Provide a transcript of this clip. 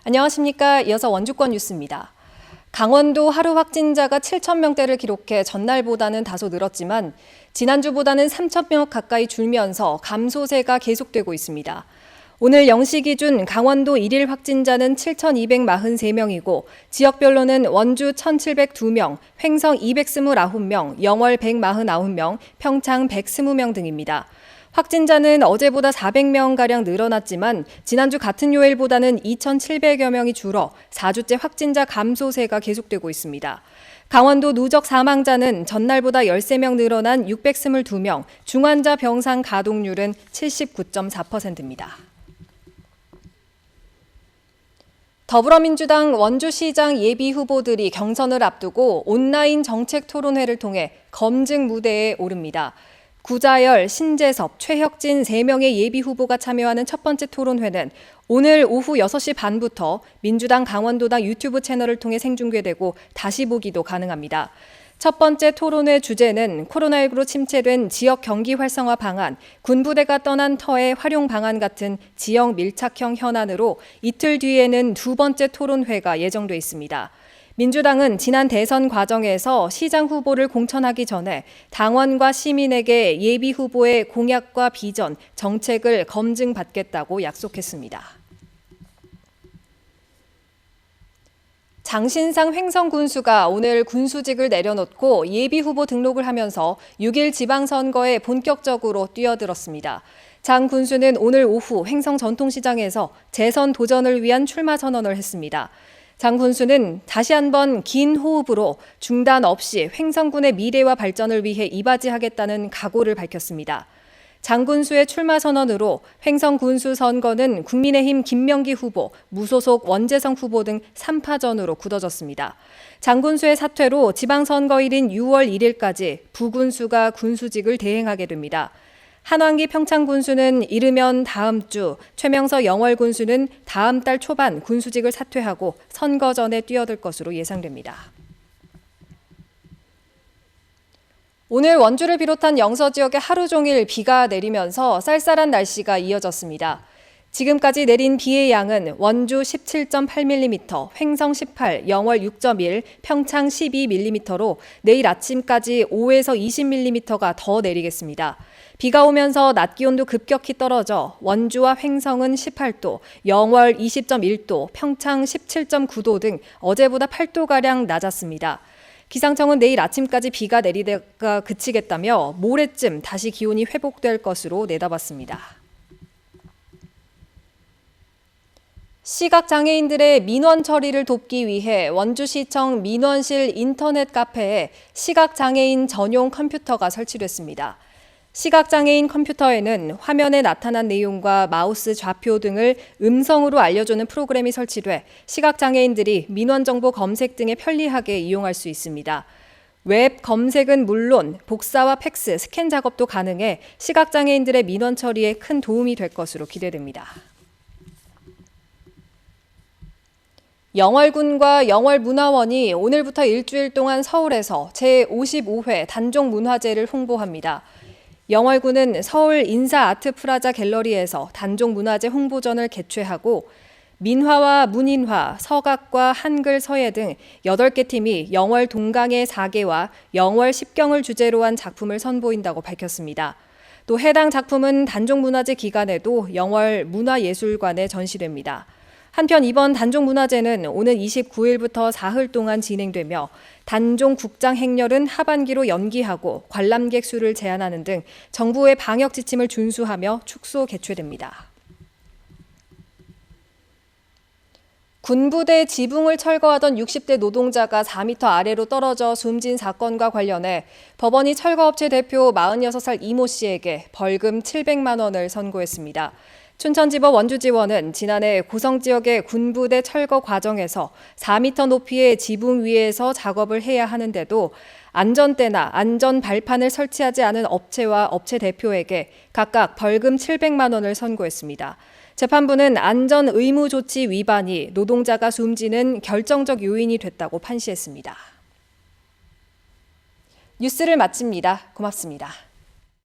안녕하십니까. 이어서 원주권 뉴스입니다. 강원도 하루 확진자가 7,000명대를 기록해 전날보다는 다소 늘었지만 지난주보다는 3,000명 가까이 줄면서 감소세가 계속되고 있습니다. 오늘 0시 기준 강원도 일일 확진자는 7,243명이고 지역별로는 원주 1,702명, 횡성 229명, 영월 149명, 평창 120명 등입니다. 확진자는 어제보다 400명가량 늘어났지만 지난주 같은 요일보다는 2,700여 명이 줄어 4주째 확진자 감소세가 계속되고 있습니다. 강원도 누적 사망자는 전날보다 13명 늘어난 622명, 중환자 병상 가동률은 79.4%입니다. 더불어민주당 원주시장 예비후보들이 경선을 앞두고 온라인 정책 토론회를 통해 검증 무대에 오릅니다. 구자열, 신재섭, 최혁진 3명의 예비후보가 참여하는 첫 번째 토론회는 오늘 오후 6시 반부터 민주당 강원도당 유튜브 채널을 통해 생중계되고 다시 보기도 가능합니다. 첫 번째 토론회 주제는 코로나19로 침체된 지역 경기 활성화 방안, 군부대가 떠난 터의 활용 방안 같은 지역 밀착형 현안으로 이틀 뒤에는 두 번째 토론회가 예정돼 있습니다. 민주당은 지난 대선 과정에서 시장 후보를 공천하기 전에 당원과 시민에게 예비 후보의 공약과 비전, 정책을 검증받겠다고 약속했습니다. 장신상 횡성 군수가 오늘 군수직을 내려놓고 예비 후보 등록을 하면서 6일 지방선거에 본격적으로 뛰어들었습니다. 장 군수는 오늘 오후 횡성 전통시장에서 재선 도전을 위한 출마 선언을 했습니다. 장 군수는 다시 한번 긴 호흡으로 중단 없이 횡성군의 미래와 발전을 위해 이바지하겠다는 각오를 밝혔습니다. 장 군수의 출마 선언으로 횡성 군수 선거는 국민의힘 김명기 후보, 무소속 원재성 후보 등 3파전으로 굳어졌습니다. 장 군수의 사퇴로 지방선거일인 6월 1일까지 부군수가 군수직을 대행하게 됩니다. 한왕기 평창 군수는 이르면 다음 주, 최명서 영월 군수는 다음 달 초반 군수직을 사퇴하고 선거 전에 뛰어들 것으로 예상됩니다. 오늘 원주를 비롯한 영서 지역에 하루 종일 비가 내리면서 쌀쌀한 날씨가 이어졌습니다. 지금까지 내린 비의 양은 원주 17.8mm, 횡성 18, 영월 6.1, 평창 12mm로 내일 아침까지 5에서 20mm가 더 내리겠습니다. 비가 오면서 낮 기온도 급격히 떨어져 원주와 횡성은 18도, 영월 20.1도, 평창 17.9도 등 어제보다 8도가량 낮았습니다. 기상청은 내일 아침까지 비가 내리다가 그치겠다며 모레쯤 다시 기온이 회복될 것으로 내다봤습니다. 시각장애인들의 민원 처리를 돕기 위해 원주시청 민원실 인터넷 카페에 시각장애인 전용 컴퓨터가 설치됐습니다. 시각장애인 컴퓨터에는 화면에 나타난 내용과 마우스 좌표 등을 음성으로 알려주는 프로그램이 설치돼 시각장애인들이 민원 정보 검색 등에 편리하게 이용할 수 있습니다. 웹 검색은 물론 복사와 팩스, 스캔 작업도 가능해 시각장애인들의 민원 처리에 큰 도움이 될 것으로 기대됩니다. 영월군과 영월문화원이 오늘부터 일주일 동안 서울에서 제55회 단종문화제를 홍보합니다. 영월군은 서울 인사아트프라자 갤러리에서 단종문화제 홍보전을 개최하고 민화와 문인화, 서각과 한글, 서예 등 8개 팀이 영월 동강의 4개와 영월 10경을 주제로 한 작품을 선보인다고 밝혔습니다. 또 해당 작품은 단종문화제 기간에도 영월 문화예술관에 전시됩니다. 한편 이번 단종문화제는 오는 29일부터 사흘 동안 진행되며 단종 국장 행렬은 하반기로 연기하고 관람객 수를 제한하는 등 정부의 방역 지침을 준수하며 축소 개최됩니다. 군부대 지붕을 철거하던 60대 노동자가 4m 아래로 떨어져 숨진 사건과 관련해 법원이 철거업체 대표 46살 이모 씨에게 벌금 700만 원을 선고했습니다. 춘천지법 원주지원은 지난해 고성 지역의 군부대 철거 과정에서 4m 높이의 지붕 위에서 작업을 해야 하는데도 안전대나 안전 발판을 설치하지 않은 업체와 업체 대표에게 각각 벌금 700만 원을 선고했습니다. 재판부는 안전 의무 조치 위반이 노동자가 숨지는 결정적 요인이 됐다고 판시했습니다. 뉴스를 마칩니다. 고맙습니다.